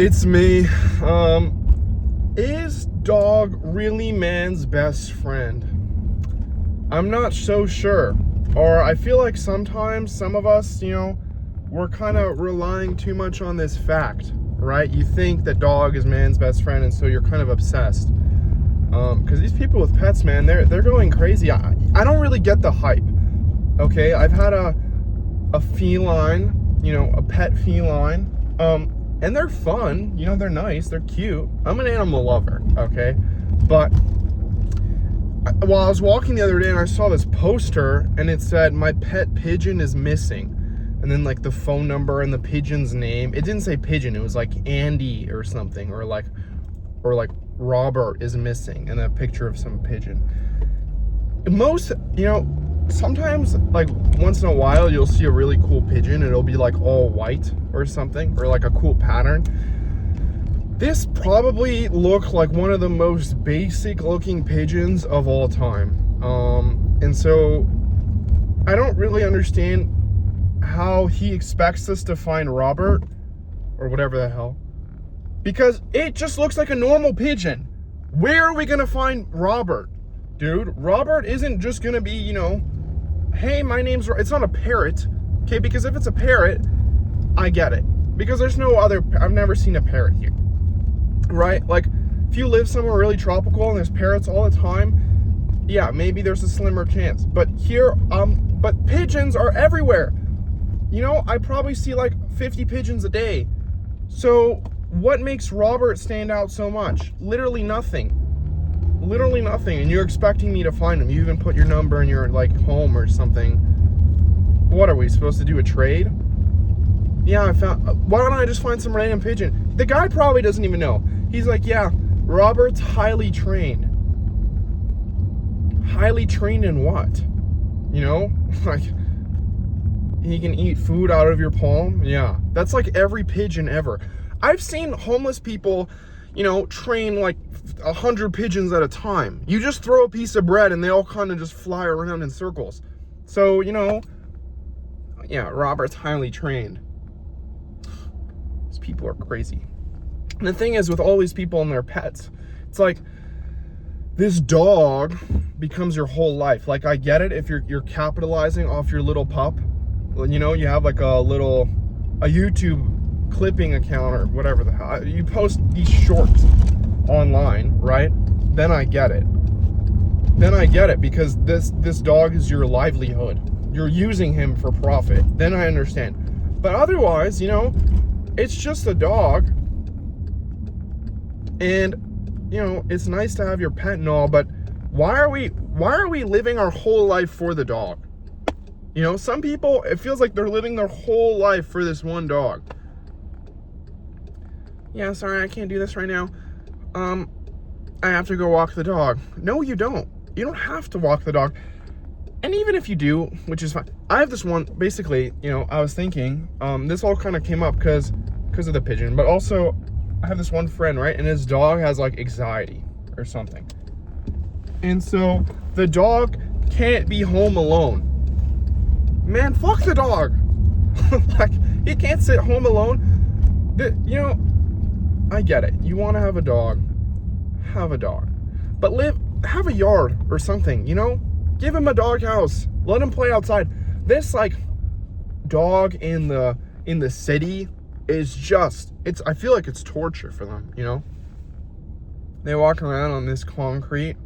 It's me. Is dog really man's best friend? I'm not so sure. Or I feel like sometimes some of us, we're kind of relying too much on this fact, right? You think that dog is man's best friend, and so you're kind of obsessed. Because these people with pets, man, they're going crazy. I don't really get the hype. Okay, I've had a feline, a pet feline, and they're fun, they're nice, they're cute. I'm an animal lover, okay? But while I was walking the other day and I saw this poster and it said, "My pet pigeon is missing." And then like the phone number and the pigeon's name. It didn't say pigeon, it was like Andy or something, or like Robert is missing, and a picture of some pigeon. Most, sometimes, like, once in a while, you'll see a really cool pigeon. It'll be, like, all white or something, or, like, a cool pattern. This probably looked like one of the most basic-looking pigeons of all time. And so, I don't really understand how he expects us to find Robert, or whatever the hell, because it just looks like a normal pigeon. Where are we going to find Robert? Dude, Robert isn't just gonna be, hey, my name's... It's not a parrot, okay? Because if it's a parrot, I get it. Because there's no other... I've never seen a parrot here, right? Like, if you live somewhere really tropical and there's parrots all the time, yeah, maybe there's a slimmer chance. But here, but pigeons are everywhere. I probably see like 50 pigeons a day. So, what makes Robert stand out so much? Literally nothing. Literally nothing, and you're expecting me to find him. You even put your number in your home or something. What are we supposed to do, a trade? Yeah, I found... Why don't I just find some random pigeon? The guy probably doesn't even know. He's like, yeah, Robert's highly trained. Highly trained in what? Like, he can eat food out of your palm? Yeah, that's like every pigeon ever. I've seen homeless people, train like 100 pigeons at a time. You just throw a piece of bread and they all kind of just fly around in circles. So, yeah, Robert's highly trained. These people are crazy. And the thing is, with all these people and their pets, it's like this dog becomes your whole life. Like, I get it if you're capitalizing off your little pup. You have like a YouTube clipping account or whatever the hell. You post these shorts online, right? Then I get it. Because this dog is your livelihood. You're using him for profit. Then I understand. But otherwise, it's just a dog. And, it's nice to have your pet and all, but why are we living our whole life for the dog? Some people, it feels like they're living their whole life for this one dog. Yeah, sorry, I can't do this right now. I have to go walk the dog. No, you don't. You don't have to walk the dog. And even if you do, which is fine. I have this one, basically, I was thinking, this all kind of came up because of the pigeon, but also I have this one friend, right? And his dog has like anxiety or something. And so the dog can't be home alone. Man, fuck the dog. Like, he can't sit home alone. I get it. You want to have a dog. Have a dog. But have a yard or something, Give him a dog house. Let him play outside. This, like, dog in the city is just... I feel like it's torture for them, They walk around on this concrete.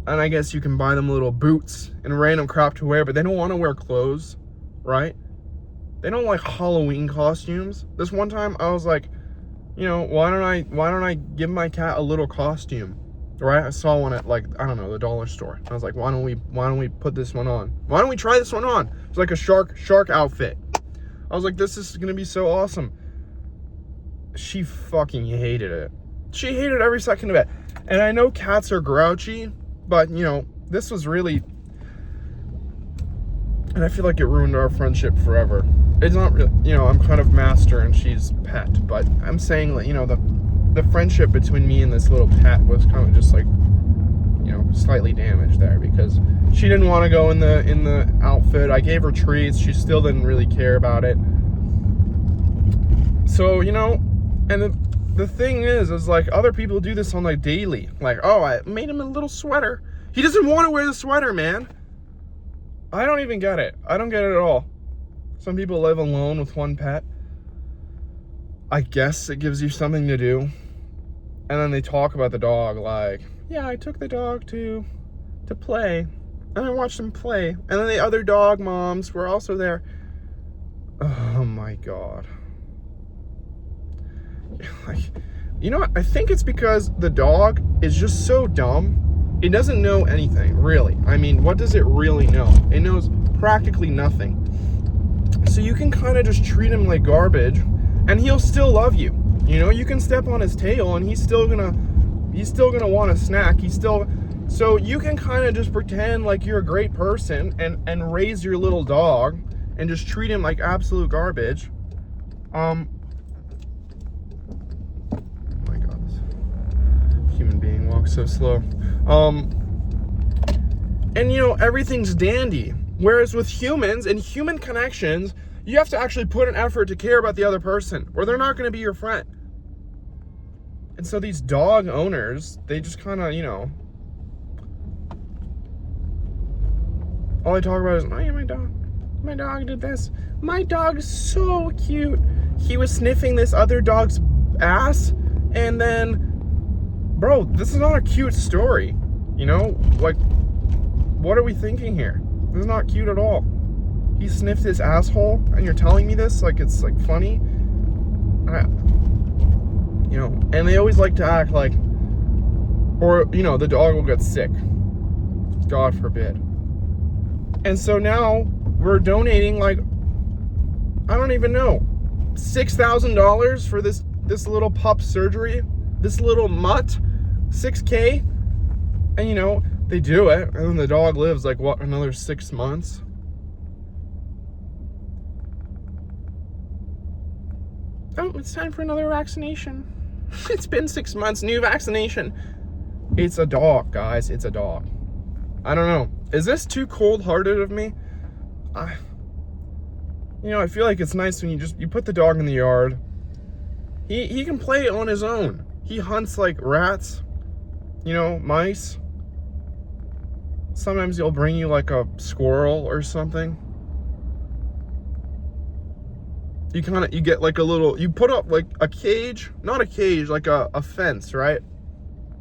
And I guess you can buy them little boots and random crap to wear, but they don't want to wear clothes, right? They don't like Halloween costumes. This one time I was like, why don't I give my cat a little costume? Right? I saw one at the dollar store. I was like, why don't we put this one on? Why don't we try this one on? It's like a shark outfit. I was like, this is gonna be so awesome. She fucking hated it. She hated every second of it. And I know cats are grouchy, but this was really... And I feel like it ruined our friendship forever. It's not really, I'm kind of master and she's pet, but I'm saying that, the friendship between me and this little pet was kind of just like, slightly damaged there because she didn't want to go in the outfit. I gave her treats. She still didn't really care about it. So, And the thing is like other people do this on like daily. Like, oh, I made him a little sweater. He doesn't want to wear the sweater, man. I don't even get it. I don't get it at all. Some people live alone with one pet. I guess it gives you something to do. And then they talk about the dog like, yeah, I took the dog to play. And I watched him play. And then the other dog moms were also there. Oh my God. Like, you know what? I think it's because the dog is just so dumb. It doesn't know anything, really. I mean, what does it really know? It knows practically nothing. So you can kind of just treat him like garbage and he'll still love you. You know, you can step on his tail and he's still gonna want a snack. So you can kind of just pretend like you're a great person and raise your little dog and just treat him like absolute garbage. My God, this human being walks so slow. And you know, everything's dandy. Whereas with humans and human connections, you have to actually put an effort to care about the other person, or they're not going to be your friend. And so these dog owners, they just kind of, you know, all they talk about is, oh yeah, my dog did this. My dog's so cute. He was sniffing this other dog's ass, and then, bro, this is not a cute story. You know, like, what are we thinking here? This is not cute at all. He sniffed his asshole, and you're telling me this like it's like funny? You know, and they always like to act like, or, you know, the dog will get sick. God forbid. And so now we're donating like, I don't even know, $6,000 for this little pup surgery, this little mutt, $6K. And you know, they do it, and then the dog lives like, what, another 6 months? Oh, it's time for another vaccination. It's been 6 months, new vaccination. It's a dog, guys, it's a dog. I don't know. Is this too cold-hearted of me? You know, I feel like it's nice when you put the dog in the yard. He can play on his own. He hunts like rats, you know, mice. Sometimes he'll bring you like a squirrel or something. You get like a little, you put up like a cage, not a cage, like a fence, right?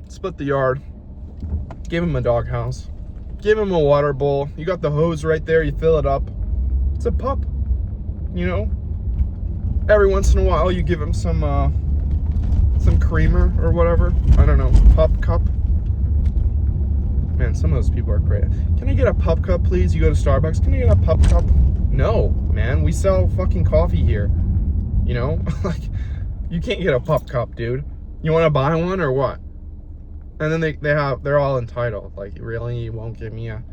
Split the yard. Give him a doghouse. Give him a water bowl. You got the hose right there, you fill it up. It's a pup, you know? Every once in a while you give him some creamer or whatever. I don't know, pup cup. Man, some of those people are great. Can I get a pup cup, please? You go to Starbucks. Can I get a pup cup? No, man. We sell fucking coffee here. You know? Like, you can't get a pup cup, dude. You want to buy one or what? And then they're all entitled. Like, really? You won't give me a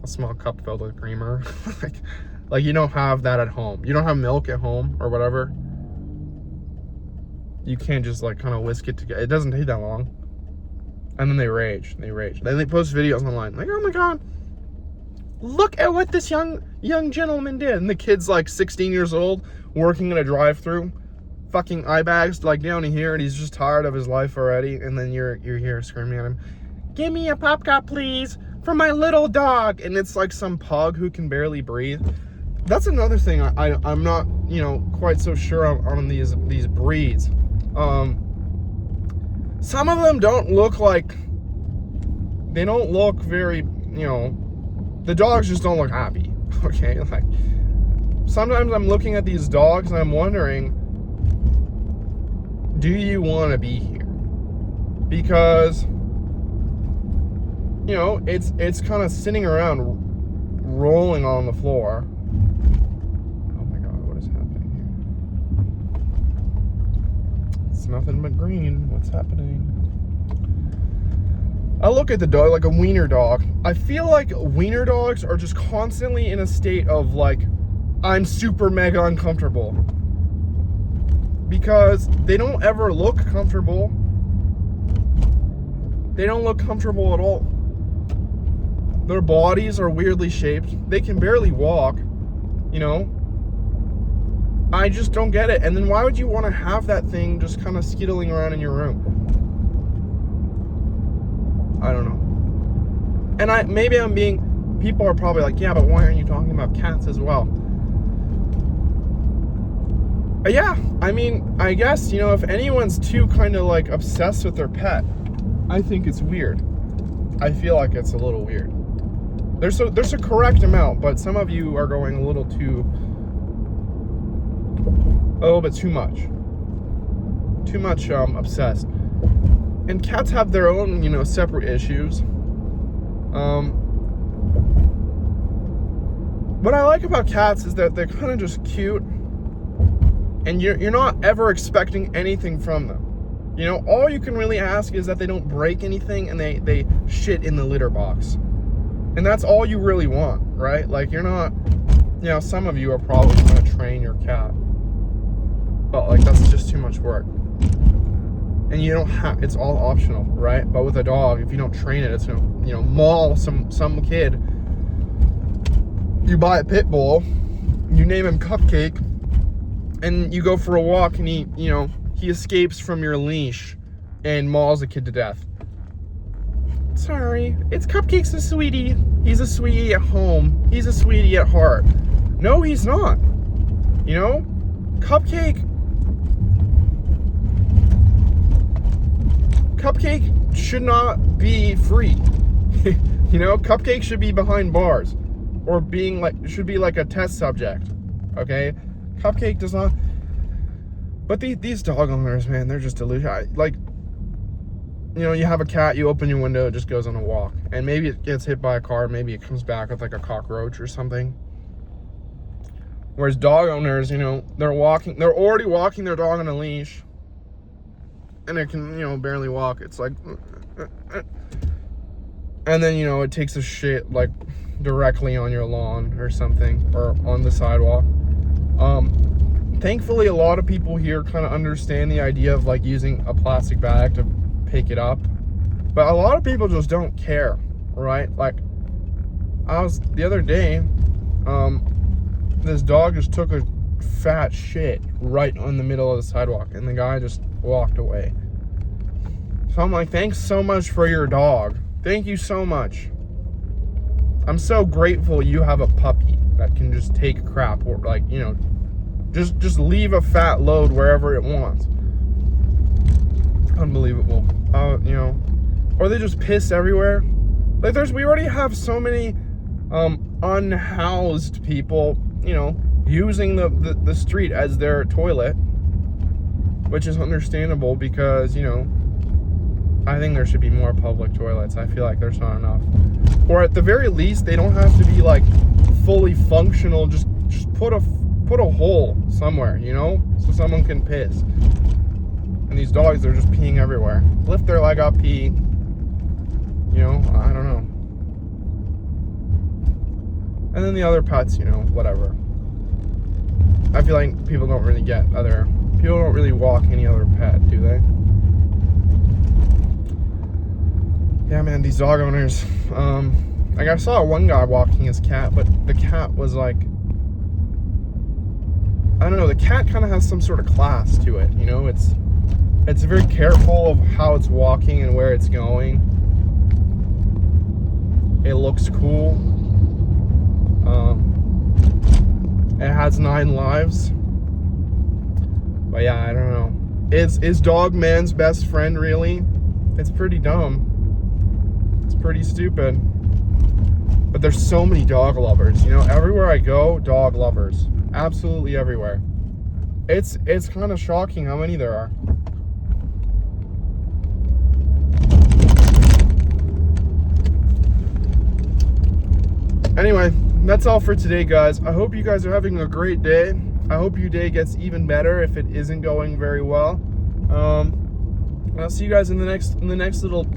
small cup filled with creamer? like you don't have that at home. You don't have milk at home or whatever. You can't just like kind of whisk it together. It doesn't take that long. And then they rage. Then they post videos online like, oh my God, look at what this young gentleman did. And the kid's like 16 years old, working in a drive-thru, fucking eye bags like down here, and he's just tired of his life already. And then you're here screaming at him, give me a pop cup, please, for my little dog. And it's like some pug who can barely breathe. That's another thing I'm not, you know, quite so sure on these breeds. Some of them don't look like, they don't look very, you know, the dogs just don't look happy, okay? Like, sometimes I'm looking at these dogs and I'm wondering, do you want to be here? Because, you know, it's kind of sitting around rolling on the floor. Oh my God, what is happening here? It's nothing but green. What's happening? I look at the dog like a wiener dog. I feel like wiener dogs are just constantly in a state of like, I'm super mega uncomfortable. Because they don't ever look comfortable. They don't look comfortable at all. Their bodies are weirdly shaped. They can barely walk, you know. I just don't get it. And then why would you want to have that thing just kind of skittling around in your room? I don't know. And people are probably like, yeah, but why aren't you talking about cats as well? Yeah, I mean, I guess, you know, if anyone's too kind of like obsessed with their pet, I think it's weird. I feel like it's a little weird. There's a correct amount, but some of you are going a little bit too much obsessed. And cats have their own, you know, separate issues. What I like about cats is that they're kind of just cute, and you're not ever expecting anything from them. You know, all you can really ask is that they don't break anything and they shit in the litter box. And that's all you really want, right? Like, you're not, you know, some of you are probably going to train your cat, but like, that's just too much work. And you don't have, it's all optional, right? But with a dog, if you don't train it, it's gonna, you know, maul some kid. You buy a pit bull, you name him Cupcake, and you go for a walk, and he escapes from your leash and mauls a kid to death. Sorry, it's Cupcake's a sweetie. He's a sweetie at home. He's a sweetie at heart. No, he's not. You know, Cupcake should not be free. You know, Cupcake should be behind bars, or should be like a test subject. Okay, Cupcake does not. But these dog owners, man, they're just delusional. Like, you know, you have a cat, you open your window, it just goes on a walk, and maybe it gets hit by a car, maybe it comes back with like a cockroach or something. Whereas dog owners, you know, they're already walking their dog on a leash, and it can, you know, barely walk. It's like, and then, you know, it takes a shit like directly on your lawn or something, or on the sidewalk. Thankfully, a lot of people here kind of understand the idea of like using a plastic bag to pick it up, but a lot of people just don't care, right? Like, the other day, this dog just took a fat shit right on the middle of the sidewalk, and the guy just walked away. So I'm like, thanks so much for your dog. Thank you so much. I'm so grateful you have a puppy that can just take crap, or like, you know, just leave a fat load wherever it wants. Unbelievable. You know, or they just piss everywhere. Like, we already have so many unhoused people, you know, using the street as their toilet, which is understandable because, you know, I think there should be more public toilets. I feel like there's not enough. Or at the very least, they don't have to be like fully functional. Just put a hole somewhere, you know, so someone can piss. And these dogs, they're just peeing everywhere. Lift their leg up, pee. You know, I don't know. And then the other pets, you know, whatever. I feel like people don't really walk any other pet, do they? Yeah, man, these dog owners. Like, I saw one guy walking his cat, but the cat was like, I don't know, the cat kind of has some sort of class to it, you know? It's very careful of how it's walking and where it's going. It looks cool. It has 9 lives. But yeah, I don't know. Is dog man's best friend, really? It's pretty dumb. It's pretty stupid. But there's so many dog lovers, you know? Everywhere I go, dog lovers. Absolutely everywhere. It's kind of shocking how many there are. Anyway, that's all for today, guys. I hope you guys are having a great day. I hope your day gets even better if it isn't going very well. I'll see you guys in the next little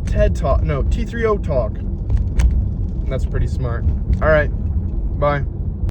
TED Talk. No, T3O Talk. That's pretty smart. All right. Bye.